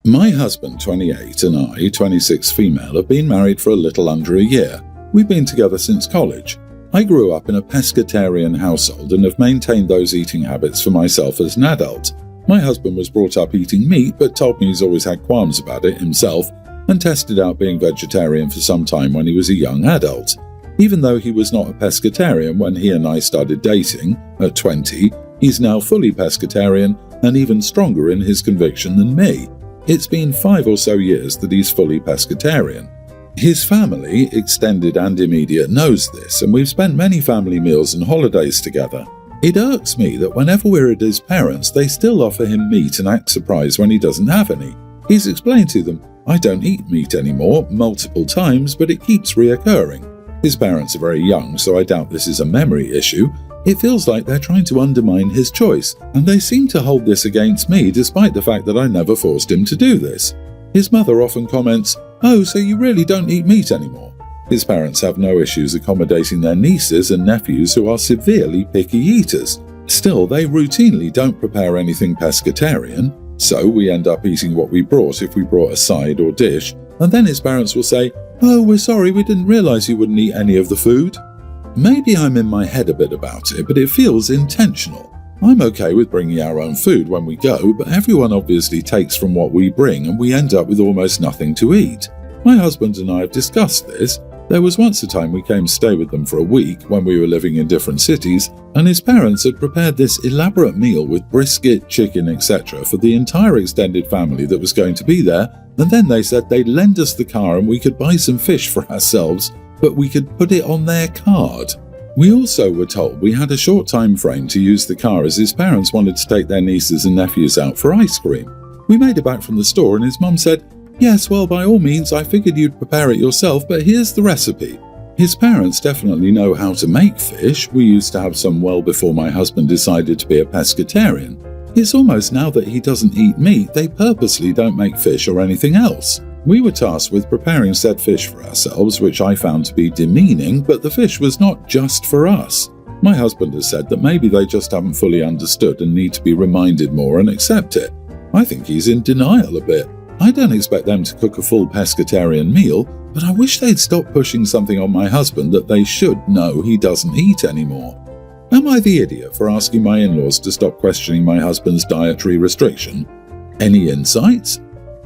My husband, 28, and I, 26 female, have been married for a little under a year. We've been together since college. I grew up in a pescatarian household and have maintained those eating habits for myself as an adult. My husband was brought up eating meat but told me he's always had qualms about it himself and tested out being vegetarian for some time when he was a young adult. Even though he was not a pescatarian when he and I started dating, at 20, he's now fully pescatarian and even stronger in his conviction than me. It's been 5 or so years that he's fully pescatarian. His family, extended and immediate, knows this, and we've spent many family meals and holidays together. It irks me that whenever we're at his parents', they still offer him meat and act surprised when he doesn't have any. He's explained to them, "I don't eat meat anymore," multiple times, but it keeps reoccurring. His parents are very young, so I doubt this is a memory issue. It feels like they're trying to undermine his choice, and they seem to hold this against me despite the fact that I never forced him to do this. His mother often comments, "Oh, so you really don't eat meat anymore?" His parents have no issues accommodating their nieces and nephews who are severely picky eaters. Still, they routinely don't prepare anything pescatarian, so we end up eating what we brought if we brought a side or dish, and then his parents will say, "Oh, we're sorry, we didn't realize you wouldn't eat any of the food." Maybe I'm in my head a bit about it, but it feels intentional. I'm okay with bringing our own food when we go, but everyone obviously takes from what we bring and we end up with almost nothing to eat. My husband and I have discussed this. There was once a time we came to stay with them for a week when we were living in different cities, and his parents had prepared this elaborate meal with brisket, chicken, etc. for the entire extended family that was going to be there, and then they said they'd lend us the car and we could buy some fish for ourselves, but we could put it on their card. We also were told we had a short time frame to use the car as his parents wanted to take their nieces and nephews out for ice cream. We made it back from the store and his mum said, "Yes, well, by all means, I figured you'd prepare it yourself, but here's the recipe." His parents definitely know how to make fish. We used to have some well before my husband decided to be a pescatarian. It's almost now that he doesn't eat meat, they purposely don't make fish or anything else. We were tasked with preparing said fish for ourselves, which I found to be demeaning, but the fish was not just for us. My husband has said that maybe they just haven't fully understood and need to be reminded more and accept it. I think he's in denial a bit. I don't expect them to cook a full pescatarian meal, but I wish they'd stop pushing something on my husband that they should know he doesn't eat anymore. Am I the idiot for asking my in-laws to stop questioning my husband's dietary restriction? Any insights?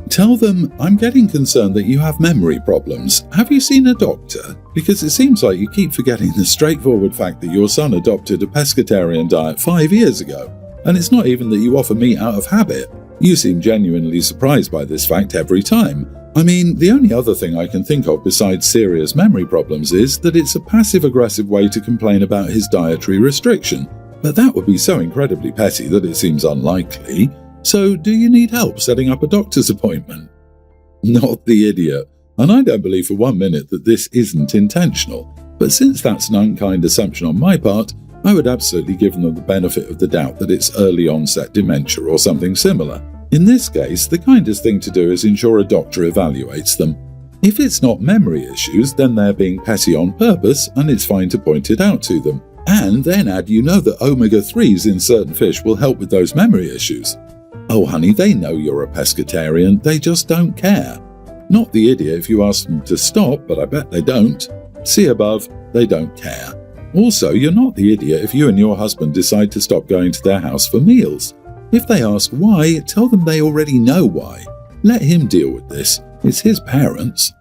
Tell them, "I'm getting concerned that you have memory problems. Have you seen a doctor? Because it seems like you keep forgetting the straightforward fact that your son adopted a pescatarian diet 5 years ago. And it's not even that you offer meat out of habit. You seem genuinely surprised by this fact every time. I mean, the only other thing I can think of besides serious memory problems is that it's a passive-aggressive way to complain about his dietary restriction. But that would be so incredibly petty that it seems unlikely. So, do you need help setting up a doctor's appointment?" Not the idiot. And I don't believe for 1 minute that this isn't intentional. But since that's an unkind assumption on my part, I would absolutely give them the benefit of the doubt that it's early onset dementia or something similar. In this case, the kindest thing to do is ensure a doctor evaluates them. If it's not memory issues, then they're being petty on purpose and it's fine to point it out to them. And then add that omega-3s in certain fish will help with those memory issues. Oh honey, they know you're a pescatarian, they just don't care. Not the idiot if you ask them to stop, but I bet they don't. See above, they don't care. Also, you're not the idiot if you and your husband decide to stop going to their house for meals. If they ask why, tell them they already know why. Let him deal with this. It's his parents.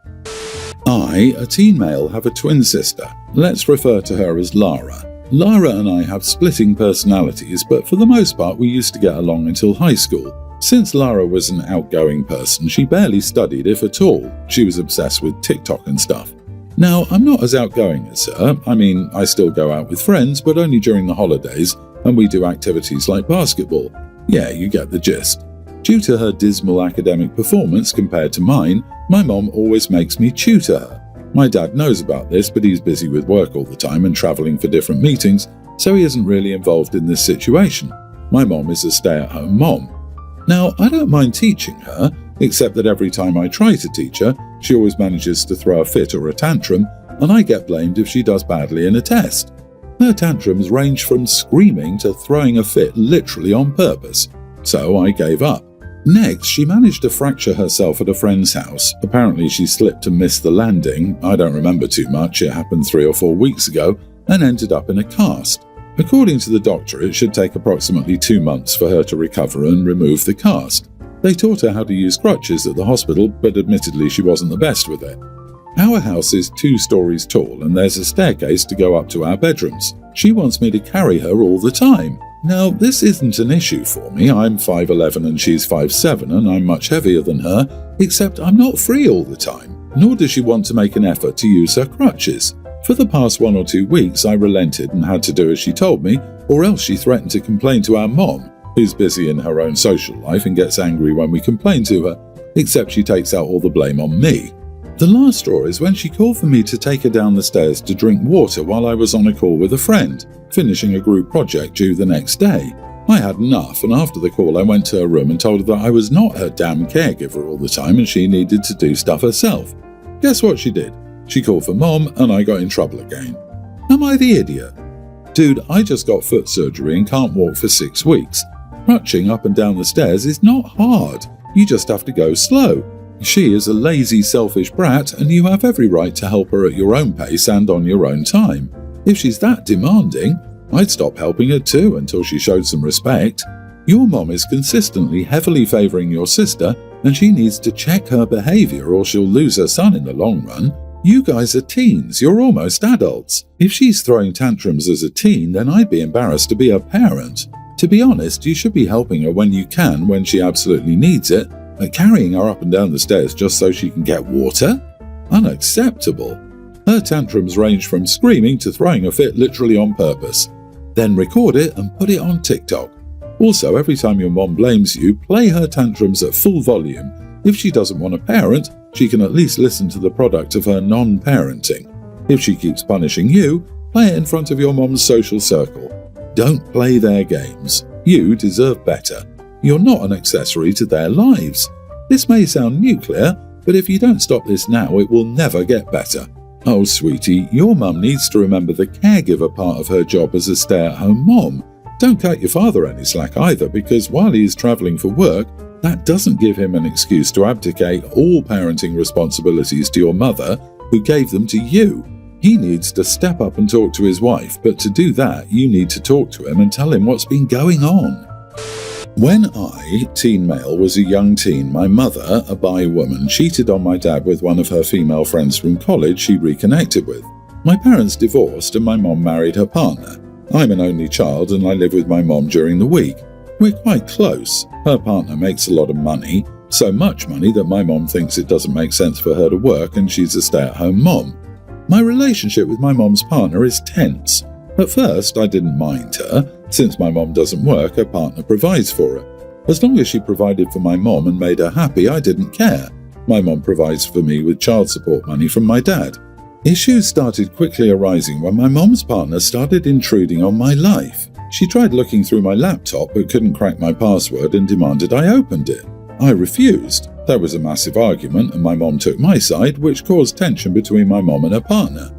I, a teen male, have a twin sister. Let's refer to her as Lara. Lara and I have splitting personalities, but for the most part we used to get along until high school. Since Lara was an outgoing person, she barely studied, if at all. She was obsessed with TikTok and stuff. Now, I'm not as outgoing as her. I mean, I still go out with friends, but only during the holidays, and we do activities like basketball. Yeah, you get the gist. Due to her dismal academic performance compared to mine, my mom always makes me tutor her. My dad knows about this, but he's busy with work all the time and travelling for different meetings, so he isn't really involved in this situation. My mom is a stay-at-home mom. Now, I don't mind teaching her, except that every time I try to teach her, she always manages to throw a fit or a tantrum, and I get blamed if she does badly in a test. Her tantrums range from screaming to throwing a fit literally on purpose, so I gave up. Next, she managed to fracture herself at a friend's house. Apparently she slipped and missed the landing. I don't remember too much, it happened 3 or 4 weeks ago, and ended up in a cast. According to the doctor, it should take approximately 2 months for her to recover and remove the cast. They taught her how to use crutches at the hospital, but admittedly she wasn't the best with it. Our house is 2 stories tall and there's a staircase to go up to our bedrooms. She wants me to carry her all the time. Now, this isn't an issue for me. I'm 5'11" and she's 5'7", and I'm much heavier than her, except I'm not free all the time, nor does she want to make an effort to use her crutches. For the past 1 or 2 weeks, I relented and had to do as she told me, or else she threatened to complain to our mom, who's busy in her own social life and gets angry when we complain to her, except she takes out all the blame on me. The last straw is when she called for me to take her down the stairs to drink water while I was on a call with a friend, finishing a group project due the next day. I had enough, and after the call I went to her room and told her that I was not her damn caregiver all the time and she needed to do stuff herself. Guess what she did? She called for Mom and I got in trouble again. Am I the idiot? Dude, I just got foot surgery and can't walk for 6 weeks. Crutching up and down the stairs is not hard. You just have to go slow. She is a lazy, selfish brat, and you have every right to help her at your own pace and on your own time. If she's that demanding, I'd stop helping her too until she showed some respect. Your mom is consistently heavily favouring your sister, and she needs to check her behaviour or she'll lose her son in the long run. You guys are teens, you're almost adults. If she's throwing tantrums as a teen, then I'd be embarrassed to be her parent. To be honest, you should be helping her when you can, when she absolutely needs it, but carrying her up and down the stairs just so she can get water? Unacceptable. Her tantrums range from screaming to throwing a fit literally on purpose. Then record it and put it on TikTok. Also, every time your mom blames you, play her tantrums at full volume. If she doesn't want a parent, she can at least listen to the product of her non-parenting. If she keeps punishing you, play it in front of your mom's social circle. Don't play their games. You deserve better. You're not an accessory to their lives. This may sound nuclear, but if you don't stop this now, it will never get better. Oh, sweetie, your mum needs to remember the caregiver part of her job as a stay-at-home mom. Don't cut your father any slack either, because while he is travelling for work, that doesn't give him an excuse to abdicate all parenting responsibilities to your mother, who gave them to you. He needs to step up and talk to his wife, but to do that, you need to talk to him and tell him what's been going on. When I, teen male, was a young teen, my mother, a bi woman, cheated on my dad with one of her female friends from college she reconnected with. My parents divorced and my mom married her partner. I'm an only child and I live with my mom during the week. We're quite close. Her partner makes a lot of money, so much money that my mom thinks it doesn't make sense for her to work and she's a stay-at-home mom. My relationship with my mom's partner is tense. At first, I didn't mind her. Since my mom doesn't work, her partner provides for her. As long as she provided for my mom and made her happy, I didn't care. My mom provides for me with child support money from my dad. Issues started quickly arising when my mom's partner started intruding on my life. She tried looking through my laptop but couldn't crack my password and demanded I opened it. I refused. There was a massive argument and my mom took my side, which caused tension between my mom and her partner.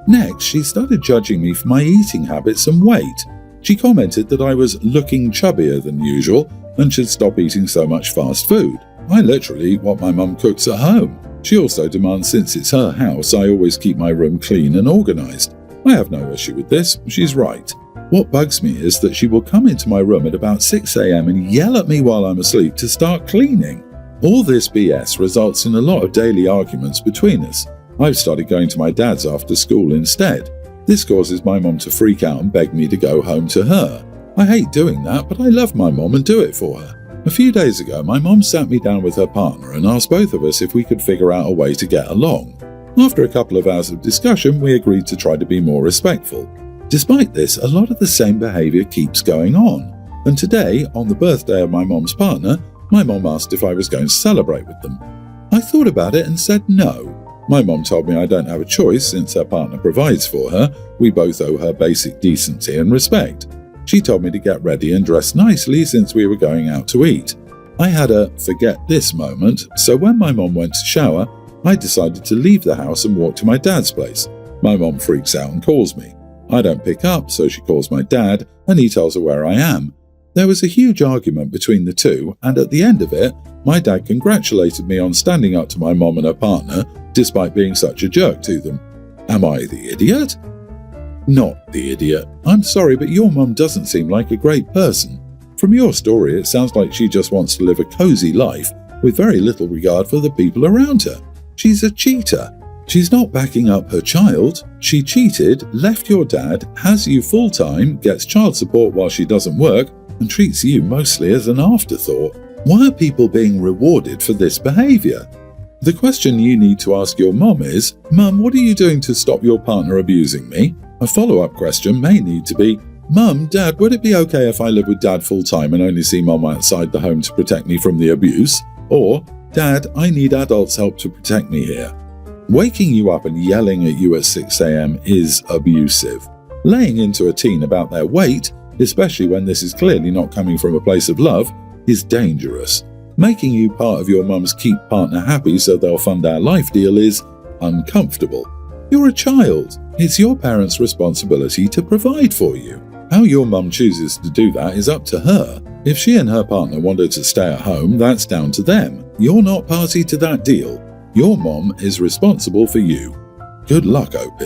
Next, she started judging me for my eating habits and weight. She commented that I was looking chubbier than usual and should stop eating so much fast food. I literally eat what my mum cooks at home. She also demands since it's her house, I always keep my room clean and organised. I have no issue with this, she's right. What bugs me is that she will come into my room at about 6 a.m. and yell at me while I'm asleep to start cleaning. All this BS results in a lot of daily arguments between us. I've started going to my dad's after school instead. This causes my mom to freak out and beg me to go home to her. I hate doing that, but I love my mom and do it for her. A few days ago, my mom sat me down with her partner and asked both of us if we could figure out a way to get along. After a couple of hours of discussion, we agreed to try to be more respectful. Despite this, a lot of the same behaviour keeps going on. And today, on the birthday of my mom's partner, my mom asked if I was going to celebrate with them. I thought about it and said no. My mom told me I don't have a choice since her partner provides for her. We both owe her basic decency and respect. She told me to get ready and dress nicely since we were going out to eat. I had a forget this moment, so when my mom went to shower, I decided to leave the house and walk to my dad's place. My mom freaks out and calls me. I don't pick up, so she calls my dad and he tells her where I am. There was a huge argument between the two, and at the end of it, my dad congratulated me on standing up to my mom and her partner, despite being such a jerk to them. Am I the idiot? Not the idiot. I'm sorry, but your mum doesn't seem like a great person. From your story, it sounds like she just wants to live a cozy life with very little regard for the people around her. She's a cheater. She's not backing up her child. She cheated, left your dad, has you full-time, gets child support while she doesn't work, and treats you mostly as an afterthought. Why are people being rewarded for this behaviour? The question you need to ask your mum is, Mum, what are you doing to stop your partner abusing me? A follow-up question may need to be, Mum, Dad, would it be okay if I live with Dad full-time and only see Mum outside the home to protect me from the abuse? Or, Dad, I need adults' help to protect me here. Waking you up and yelling at you at 6 a.m. is abusive. Laying into a teen about their weight, especially when this is clearly not coming from a place of love, is dangerous. Making you part of your mum's keep partner happy so they'll fund our life deal is uncomfortable. You're a child. It's your parents' responsibility to provide for you. How your mum chooses to do that is up to her. If she and her partner wanted to stay at home, that's down to them. You're not party to that deal. Your mom is responsible for you. Good luck, OP.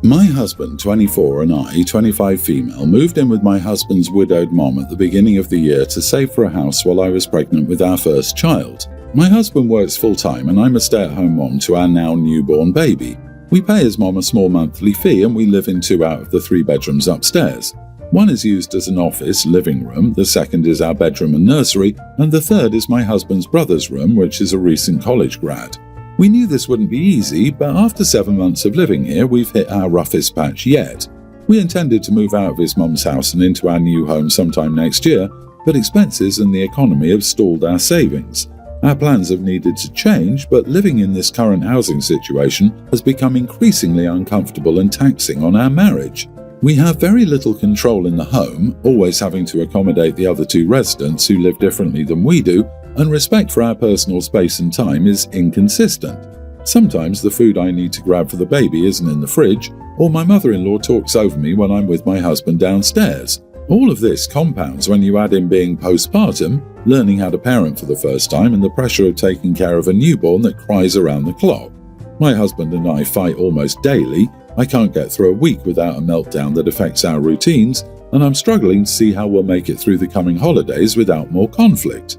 My husband, 24, and I, 25 female, moved in with my husband's widowed mom at the beginning of the year to save for a house while I was pregnant with our first child. My husband works full-time and I'm a stay-at-home mom to our now newborn baby. We pay his mom a small monthly fee and we live in 2 out of the 3 bedrooms upstairs. One is used as an office, living room, the second is our bedroom and nursery, and the third is my husband's brother's room, which is a recent college grad. We knew this wouldn't be easy, but after 7 months of living here, we've hit our roughest patch yet. We intended to move out of his mum's house and into our new home sometime next year, but expenses and the economy have stalled our savings. Our plans have needed to change, but living in this current housing situation has become increasingly uncomfortable and taxing on our marriage. We have very little control in the home, always having to accommodate the other 2 residents who live differently than we do, and respect for our personal space and time is inconsistent. Sometimes the food I need to grab for the baby isn't in the fridge, or my mother-in-law talks over me when I'm with my husband downstairs. All of this compounds when you add in being postpartum, learning how to parent for the first time, and the pressure of taking care of a newborn that cries around the clock. My husband and I fight almost daily. I can't get through a week without a meltdown that affects our routines, and I'm struggling to see how we'll make it through the coming holidays without more conflict.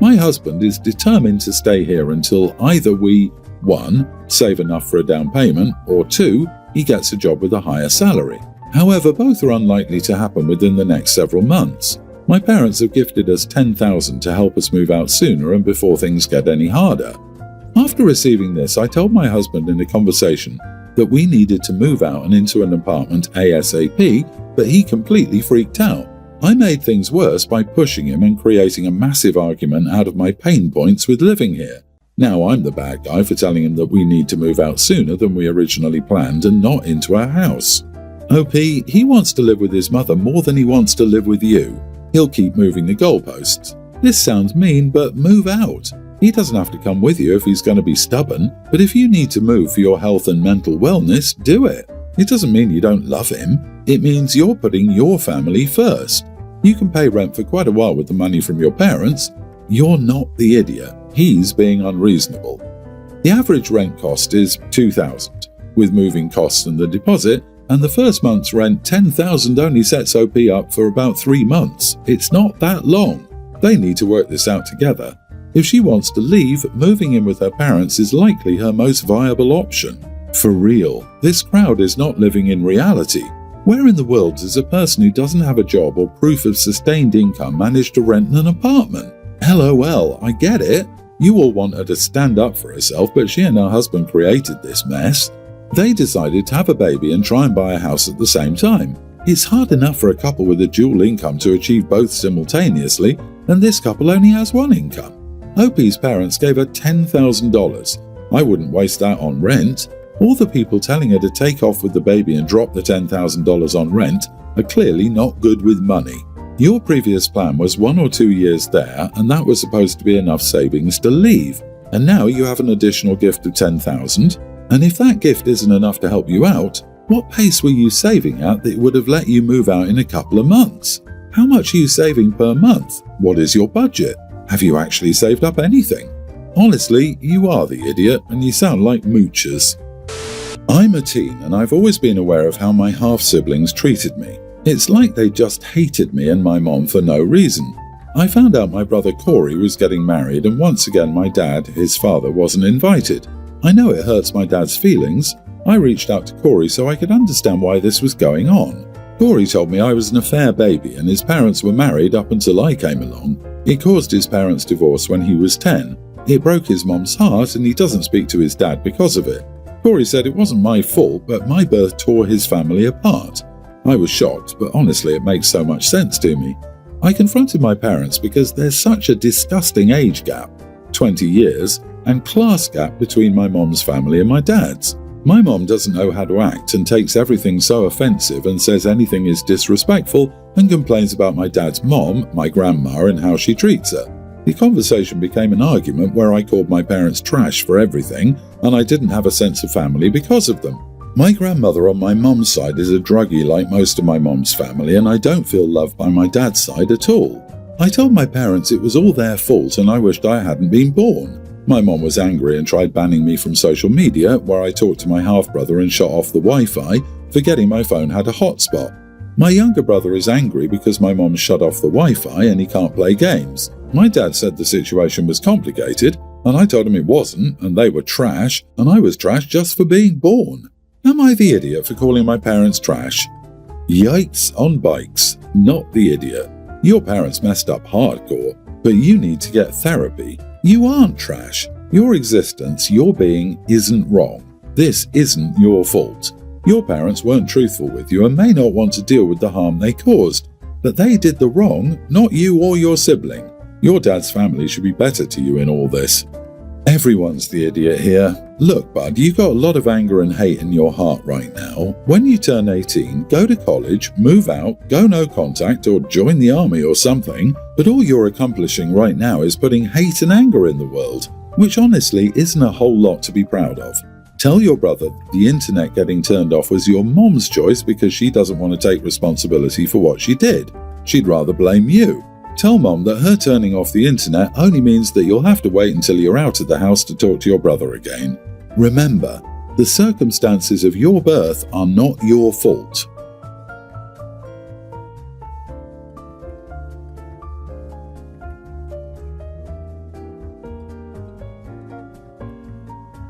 My husband is determined to stay here until either we, 1, save enough for a down payment, or 2, he gets a job with a higher salary. However, both are unlikely to happen within the next several months. My parents have gifted us $10,000 to help us move out sooner and before things get any harder. After receiving this, I told my husband in a conversation that we needed to move out and into an apartment ASAP, but he completely freaked out. I made things worse by pushing him and creating a massive argument out of my pain points with living here. Now I'm the bad guy for telling him that we need to move out sooner than we originally planned and not into our house. OP, he wants to live with his mother more than he wants to live with you. He'll keep moving the goalposts. This sounds mean, but move out. He doesn't have to come with you if he's going to be stubborn, but if you need to move for your health and mental wellness, do it. It doesn't mean you don't love him. It means you're putting your family first. You can pay rent for quite a while with the money from your parents. You're not the idiot. He's being unreasonable. The average rent cost is $2,000, with moving costs and the deposit, and the first month's rent, $10,000, only sets OP up for about 3 months. It's not that long. They need to work this out together. If she wants to leave, moving in with her parents is likely her most viable option. For real, this crowd is not living in reality. Where in the world does a person who doesn't have a job or proof of sustained income manage to rent an apartment? LOL, I get it. You all want her to stand up for herself, but she and her husband created this mess. They decided to have a baby and try and buy a house at the same time. It's hard enough for a couple with a dual income to achieve both simultaneously, and this couple only has one income. OP's parents gave her $10,000. I wouldn't waste that on rent. All the people telling her to take off with the baby and drop the $10,000 on rent are clearly not good with money. Your previous plan was 1 or 2 years there, and that was supposed to be enough savings to leave. And now you have an additional gift of $10,000. And if that gift isn't enough to help you out, what pace were you saving at that would have let you move out in a couple of months? How much are you saving per month? What is your budget? Have you actually saved up anything? Honestly, you are the idiot and you sound like moochers. I'm a teen and I've always been aware of how my half-siblings treated me. It's like they just hated me and my mom for no reason. I found out my brother Corey was getting married and once again my dad, his father, wasn't invited. I know it hurts my dad's feelings. I reached out to Corey so I could understand why this was going on. Corey told me I was an affair baby and his parents were married up until I came along. It caused his parents' divorce when he was 10. It broke his mom's heart and he doesn't speak to his dad because of it. Corey said it wasn't my fault, but my birth tore his family apart. I was shocked, but honestly it makes so much sense to me. I confronted my parents because there's such a disgusting age gap, 20 years, and class gap between my mom's family and my dad's. My mom doesn't know how to act and takes everything so offensive and says anything is disrespectful and complains about my dad's mom, my grandma, and how she treats her. The conversation became an argument where I called my parents trash for everything and I didn't have a sense of family because of them. My grandmother on my mom's side is a druggie like most of my mom's family and I don't feel loved by my dad's side at all. I told my parents it was all their fault and I wished I hadn't been born. My mom was angry and tried banning me from social media where I talked to my half-brother and shut off the Wi-Fi, forgetting my phone had a hotspot. My younger brother is angry because my mom shut off the Wi-Fi and he can't play games. My dad said the situation was complicated and I told him it wasn't and they were trash and I was trash just for being born. Am I the idiot for calling my parents trash? Yikes on bikes, not the idiot. Your parents messed up hardcore, but you need to get therapy. You aren't trash. Your existence, your being, isn't wrong. This isn't your fault. Your parents weren't truthful with you and may not want to deal with the harm they caused, but they did the wrong, not you or your sibling. Your dad's family should be better to you in all this. Everyone's the idiot here. Look, bud, you got a lot of anger and hate in your heart right now. When you turn 18, go to college, move out, go no contact, or join the army or something, but all you're accomplishing right now is putting hate and anger in the world, which honestly isn't a whole lot to be proud of. Tell your brother the internet getting turned off was your mom's choice because she doesn't want to take responsibility for what she did. She'd rather blame you. Tell mom that her turning off the internet only means that you'll have to wait until you're out of the house to talk to your brother again. Remember, the circumstances of your birth are not your fault.